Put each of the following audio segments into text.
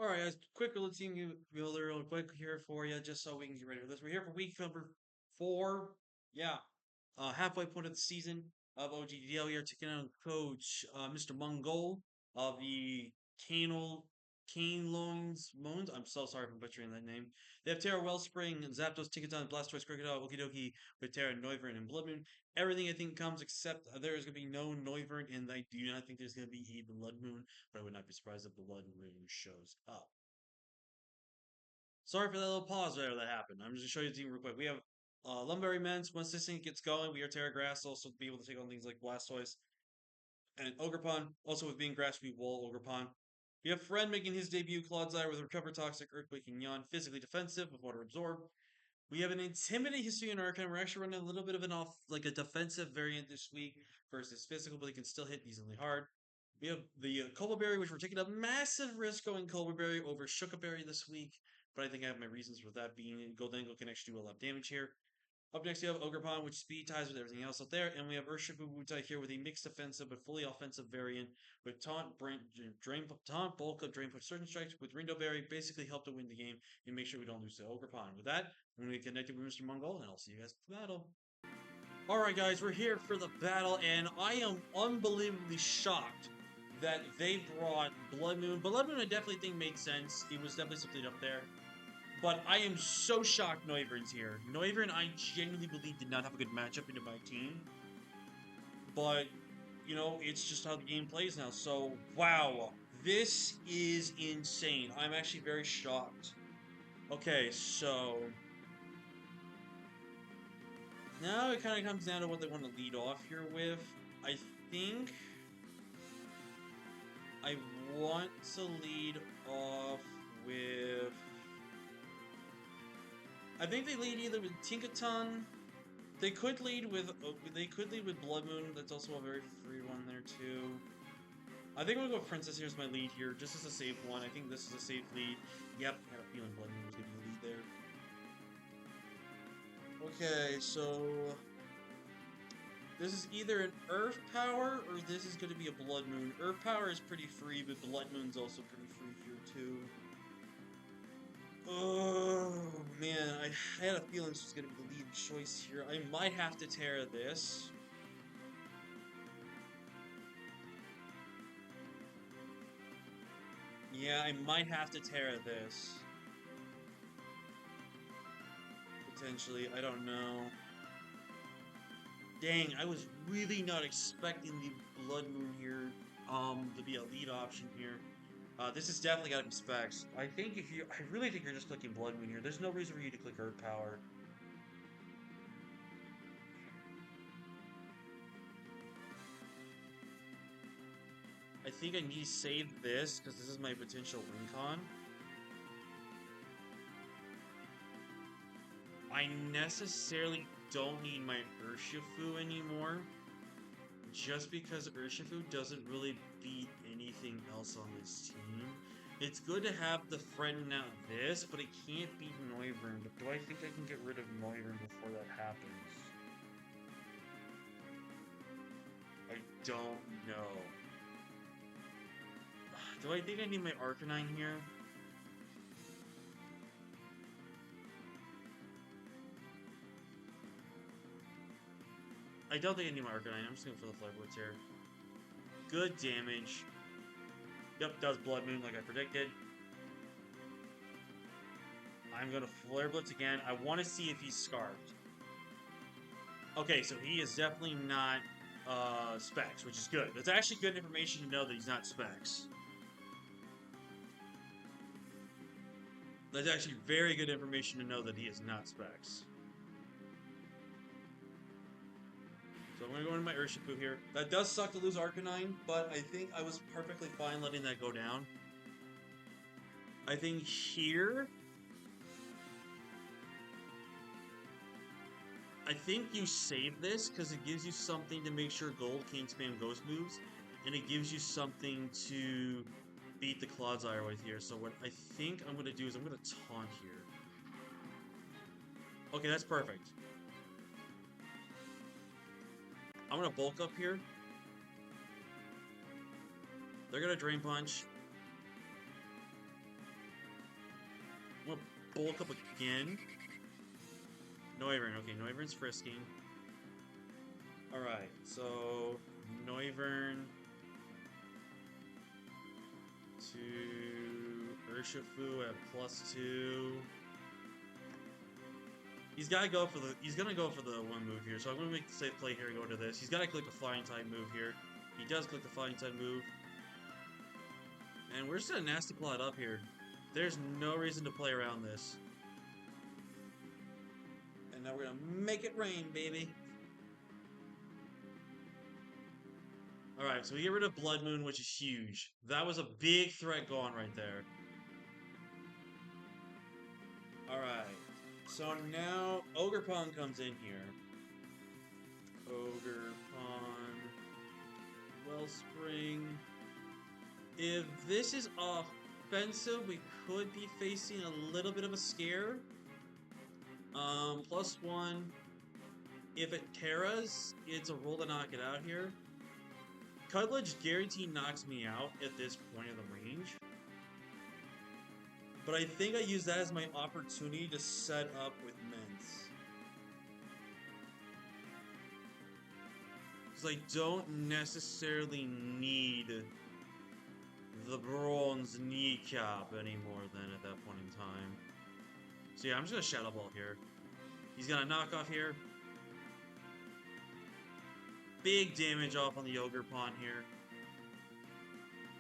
All right, guys. Quick little team builder, real quick here for you, just so we can get ready for this. We're here for week number 4. Yeah, halfway point of the season of OGDL. Here taking on Coach Mr. Mongol of the Cane Moons. I'm so sorry for butchering that name. They have Terra Wellspring, Zapdos, Tinkaton, Blastoise, Crocodile, Okidoki with Terra, Noivern, and Blood Moon. Everything I think comes except there is going to be no Noivern, and I do not think there's going to be a Blood Moon, but I would not be surprised if Blood Moon shows up. Sorry for that little pause there that happened. I'm just gonna show you the team real quick. We have Lumberry Mens. Once this thing gets going, we are Terra Grass, also be able to take on things like Blastoise and Ogerpon. Also with being Grass, we Wall Ogerpon. We have Friend making his debut, Clodsire with Recover Toxic, Earthquake, and Yawn. Physically defensive with Water Absorb. We have an Intimidate History and Arcane. We're actually running a little bit of an like a defensive variant this week versus physical, but he can still hit decently hard. We have the Berry, which we're taking a massive risk going Berry over Berry this week, but I think I have my reasons for that being Goldengo can actually do a lot of damage here. Up next, you have Ogerpon, which speed ties with everything else up there, and we have Urshifu Wutai here with a mixed defensive but fully offensive variant with Taunt, Taunt, Bulk Up, Drain Push, Certain Strikes with Rindo Berry, basically help to win the game and make sure we don't lose to Ogerpon. With that, I'm going to get connected with Mr. Mongol, and I'll see you guys for the battle. Alright, guys, we're here for the battle, and I am unbelievably shocked that they brought Blood Moon. Blood Moon I definitely think made sense. It was definitely something up there. But I am so shocked Noivern's here. Noivern, I genuinely believe, did not have a good matchup into my team. But, you know, it's just how the game plays now. So, wow. This is insane. I'm actually very shocked. Okay, so... now it kind of comes down to what they want to lead off here with. I think... I want to lead off with... I think they lead either with Tinkaton. They could lead with Blood Moon. That's also a very free one there too. I think I'm gonna go Princess here as my lead here, just as a safe one. I think this is a safe lead. Yep, I had a feeling Blood Moon was gonna be the lead there. Okay, so this is either an Earth Power or this is gonna be a Blood Moon. Earth Power is pretty free, but Blood Moon's also pretty free here too. Oh, man, I had a feeling this was going to be the lead choice here. I might have to Terra this. Yeah, I might have to Terra this. Potentially, I don't know. Dang, I was really not expecting the Blood Moon here, to be a lead option here. This has definitely got to be specs. I really think you're just clicking Blood Moon here. There's no reason for you to click Earth Power. I think I need to save this, because this is my potential win con. I necessarily don't need my Urshifu anymore, just because Urshifu doesn't really beat anything else on this team. It's good to have the friend out this, but it can't beat Noivern. But do I think I can get rid of Noivern before that happens? I don't know. Do I think I need my Arcanine here? I don't think I need my Arcanine. I'm just going for the Flare Blitz here. Good damage. Yep, does Blood Moon like I predicted. I'm going to Flare Blitz again. I want to see if he's Scarfed. Okay, so he is definitely not Specs, which is good. That's actually good information to know that he's not Specs. That's actually very good information to know that he is not Specs. So I'm going to go into my Urshifu here. That does suck to lose Arcanine, but I think I was perfectly fine letting that go down. I think here... I think you save this, because it gives you something to make sure Gold can't spam Ghost moves, and it gives you something to beat the Clodsire with here. So what I think I'm going to do is I'm going to Taunt here. Okay, that's perfect. I'm going to Bulk Up here. They're going to Drain Punch. gonna bulk up again. NOIVERN. Okay, NOIVERN's frisking. Alright, so NOIVERN to Urshifu at +2. He's gonna go for the one move here, so I'm gonna make the safe play here and go to this. He's gotta click the flying type move here. He does click the flying type move. And we're just gonna nasty plot up here. There's no reason to play around this. And now we're gonna make it rain, baby. Alright, so we get rid of Blood Moon, which is huge. That was a big threat gone right there. Alright. So now Ogerpon comes in here. Ogerpon. Wellspring. If this is offensive, we could be facing a little bit of a scare. +1. If it Terras, it's a roll to knock it out here. Cuddledge guaranteed knocks me out at this point of the range. But I think I use that as my opportunity to set up with Mence. Because I don't necessarily need the bronze kneecap anymore then at that point in time. So yeah, I'm just going to Shadow Ball here. He's going to knock off here. Big damage off on the Ogerpon here.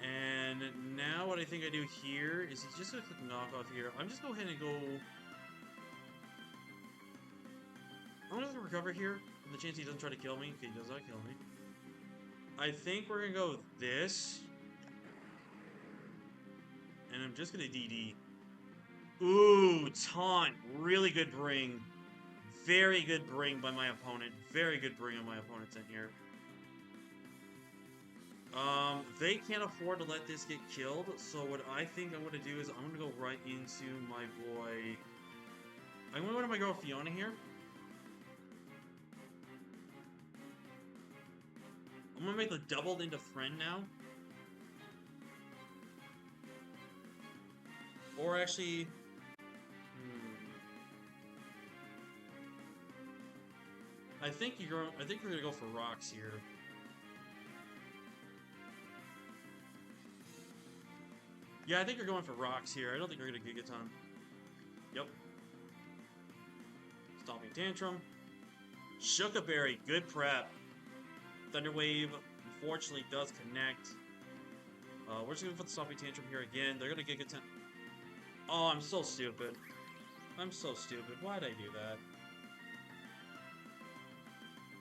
And now what I think I do here is he's just going to click knock off here. I'm just going to go ahead and go... I'm going to recover here. On the chance he doesn't try to kill me. Okay, he does not kill me. I think we're going to go with this. And I'm just going to DD. Ooh, taunt. Really good bring. Very good bring by my opponent. Very good bring on my opponent's in here. They can't afford to let this get killed, so what I think I'm going to do is I'm going to go right into my boy... I'm going to go to my girl Fiona here. I'm going to make the doubled into friend now. Or actually... I think we're gonna go for rocks here. Yeah, I think you're going for rocks here. I don't think we're gonna Gigaton. Yep. Stomping Tantrum. Shookaberry, good prep. Thunderwave, unfortunately, does connect. We're just gonna put the Stomping Tantrum here again. They're gonna Gigaton. Oh, I'm so stupid. I'm so stupid. Why'd I do that?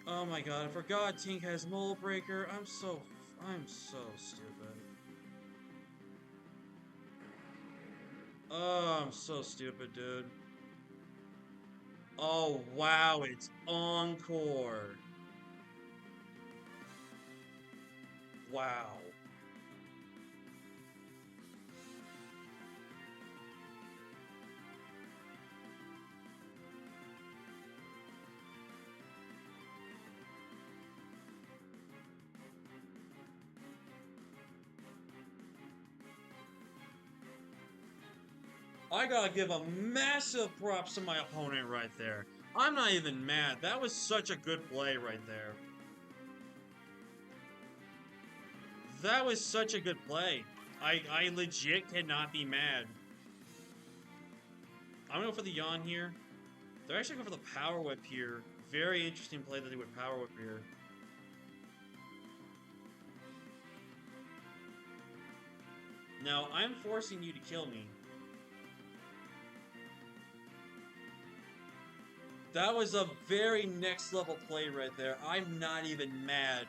Oh my god, I forgot Tink has Mold Breaker. I'm so stupid. Oh, I'm so stupid, dude. Oh, wow, it's Encore. Wow. I gotta give a massive props to my opponent right there. I'm not even mad. That was such a good play right there. That was such a good play. I legit cannot be mad. I'm gonna go for the yawn here. They're actually going for the Power Whip here. Very interesting play that they would Power Whip here. Now, I'm forcing you to kill me. That was a very next level play right there. I'm not even mad.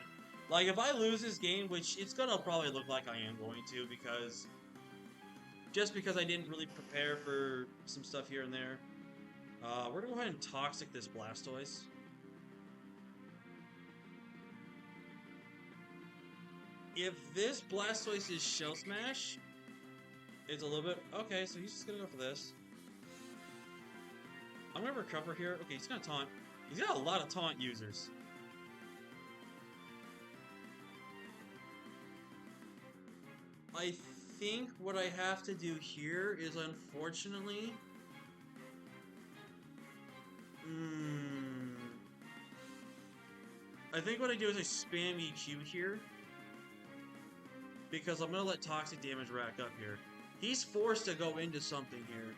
Like, if I lose this game, which it's gonna probably look like I am going to, because... just because I didn't really prepare for some stuff here and there. We're gonna go ahead and Toxic this Blastoise. If this Blastoise is Shell Smash, it's a little bit... okay, so he's just gonna go for this. I'm gonna recover here. Okay, he's gonna taunt. He's got a lot of taunt users. I think what I have to do here is unfortunately. Hmm. I think what I do is I spam EQ here because I'm gonna let toxic damage rack up here. He's forced to go into something here.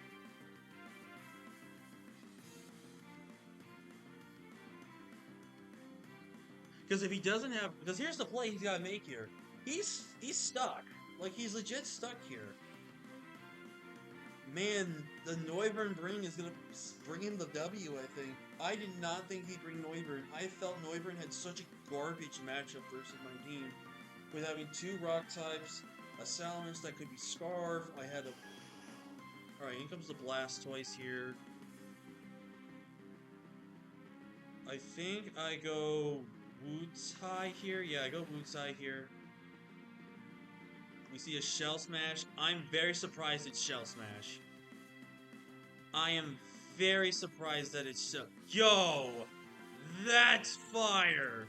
Because if he doesn't have, because here's the play he's gotta make here. He's stuck. Like he's legit stuck here. Man, the NOIVERN bring is gonna bring him the W. I think. I did not think he'd bring NOIVERN. I felt NOIVERN had such a garbage matchup versus my team, with having two rock types, a Salamence that could be Scarf. I had a. All right, in comes the Blastoise here. I think I go Wutai here. Yeah, I go Wutai here. We see a Shell Smash. I'm very surprised it's Shell Smash. I am very surprised that it's Shell. Yo! That's fire!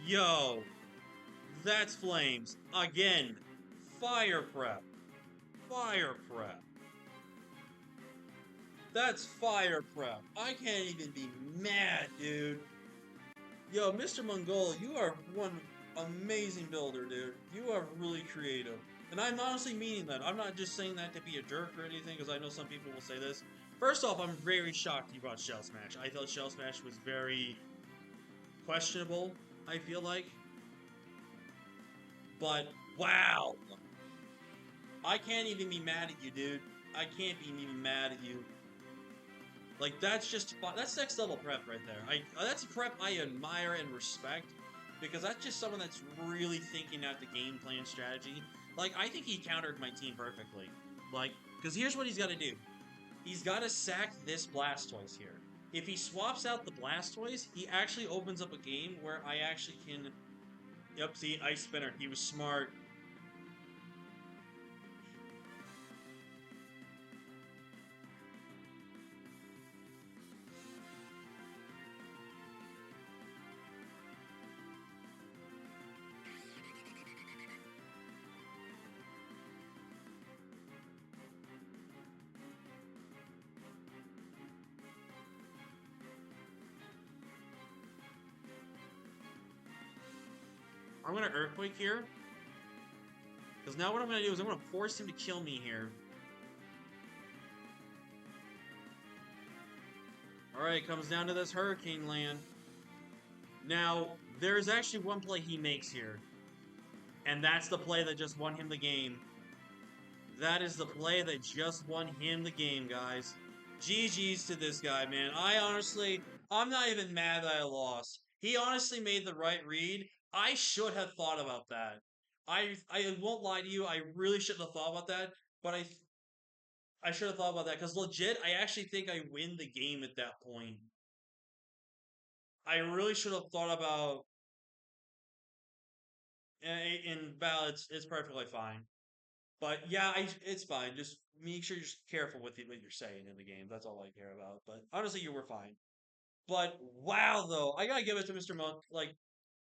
Yo! That's flames. Again, fire prep. Fire prep. That's fire prep. I can't even be mad, dude. Yo, Mr. Mongol, you are one amazing builder, dude. You are really creative. And I'm honestly meaning that. I'm not just saying that to be a jerk or anything, because I know some people will say this. First off, I'm very shocked you brought Shell Smash. I thought Shell Smash was very questionable, I feel like. But, wow! I can't even be mad at you, dude. I can't be even mad at you. Like, that's just that's next level prep right there. That's a prep I admire and respect, because that's just someone that's really thinking out the game plan strategy. Like, I think he countered my team perfectly. Like, because here's what he's got to do. He's got to sack this Blastoise here. If he swaps out the Blastoise, he actually opens up a game where I actually can... Yep, see, Ice Spinner. He was smart. I'm going to Earthquake here. Because now what I'm going to do is I'm going to force him to kill me here. Alright, comes down to this Hurricane Land. Now, there's actually one play he makes here. And that's the play that just won him the game. That is the play that just won him the game, guys. GG's to this guy, man. I'm not even mad that I lost. He honestly made the right read. I should have thought about that. I won't lie to you, I really shouldn't have thought about that, but I should have thought about that, because legit, I actually think I win the game at that point. I really should have thought about in ballots, it's perfectly fine. But yeah, it's fine. Just make sure you're just careful with what you're saying in the game. That's all I care about. But honestly, you were fine. But wow, though, I gotta give it to Mr. Monk. Like,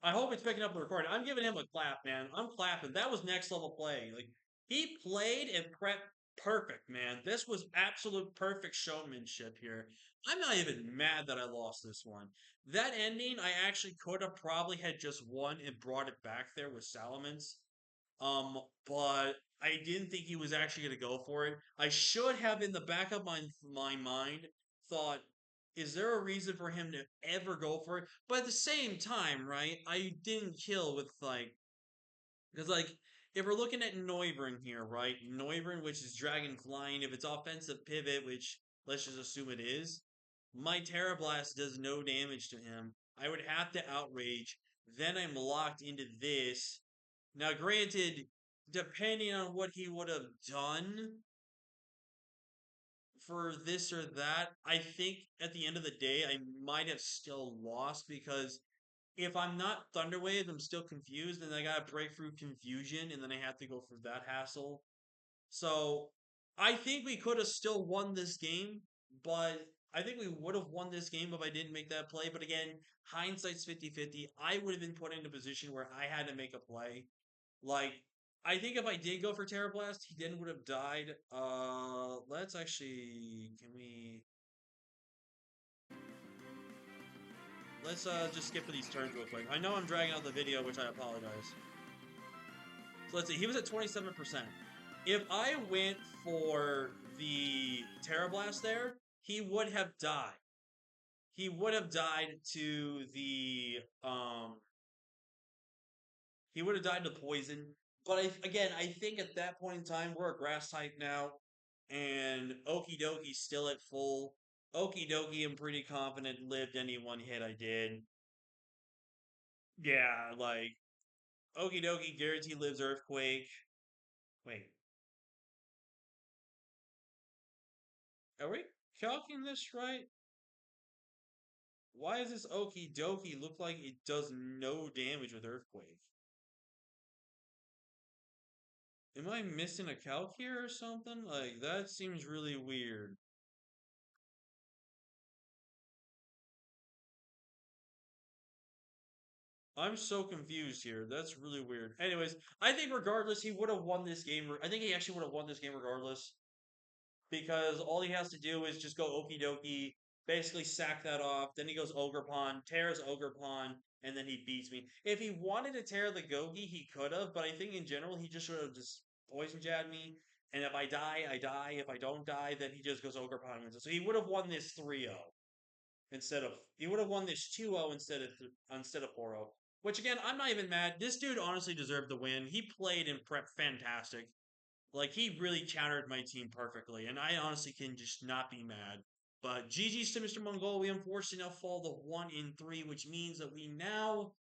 I hope it's picking up the recording. I'm giving him a clap, man. I'm clapping. That was next level play. Like, he played and prepped perfect, man. This was absolute perfect showmanship here. I'm not even mad that I lost this one. That ending, I actually could have probably had just won and brought it back there with Salamence. But I didn't think he was actually going to go for it. I should have, in the back of my mind, thought, is there a reason for him to ever go for it? But at the same time, right, I didn't kill with, like, because, like, if we're looking at NOIVERN here, right, NOIVERN, which is Dragon Flying, if it's offensive pivot, which let's just assume it is, my Terra Blast does no damage to him. I would have to Outrage. Then I'm locked into this. Now, granted, depending on what he would have done for this or that, I think at the end of the day, I might have still lost, because if I'm not Thunderwave, I'm still confused, and I gotta break through confusion, and then I have to go through that hassle. So I think we could have still won this game, but I think we would have won this game if I didn't make that play. But again, hindsight's 50-50. I would have been put in a position where I had to make a play. Like, I think if I did go for Terra Blast, he then would have died. Let's actually, can we, let's just skip to these turns real quick. I know I'm dragging out the video, which I apologize. So let's see, he was at 27%. If I went for the Terra Blast there, he would have died. He would have died to the he would have died to poison. But again, I think at that point in time, we're a grass type now, and Okie dokie still at full. Okie dokie, I'm pretty confident lived any one hit I did. Yeah, like Okie dokie, guarantee lives Earthquake. Wait, are we calculating this right? Why does this Okie dokie look like it does no damage with Earthquake? Am I missing a calc here or something? Like, that seems really weird. I'm so confused here. That's really weird. Anyways, I think regardless, he would have won this game. I think he actually would have won this game regardless because all he has to do is just go okie dokie, basically sack that off. Then he goes Ogre Pawn, tears Ogre Pawn, and then he beats me. If he wanted to tear the Gogi, he could have, but I think in general, he just should have just poison jabbed me. And if I die, I die. If I don't die, then he just goes Ogre Pawn and wins it. So he would have won this 3-0 instead of he would have won this 2-0 instead of 4-0. Which again, I'm not even mad. This dude honestly deserved the win. He played and prep fantastic. Like he really countered my team perfectly, and I honestly can just not be mad. But GG's to Mr. Mongol. We unfortunately now fall to 1-3, which means that we now.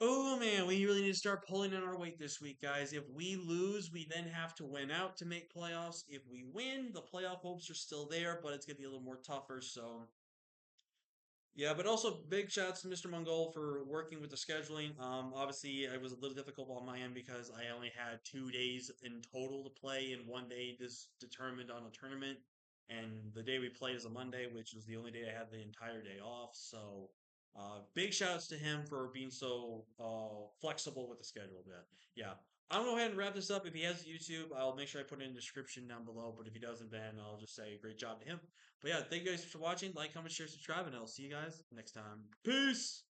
Oh man, we really need to start pulling in our weight this week, guys. If we lose, we then have to win out to make playoffs. If we win, the playoff hopes are still there, but it's gonna be a little more tougher. So yeah, but also big shouts to Mr. Mongol for working with the scheduling. Obviously, it was a little difficult on my end because I only had 2 days in total to play, and one day this determined on a tournament. And the day we played is a Monday, which was the only day I had the entire day off. So, big shouts to him for being so flexible with the schedule. But yeah, I'm gonna go ahead and wrap this up. If he has YouTube, I'll make sure I put it in the description down below. But if he doesn't, then I'll just say great job to him. But yeah, thank you guys for watching. Like, comment, share, subscribe, and I'll see you guys next time. Peace!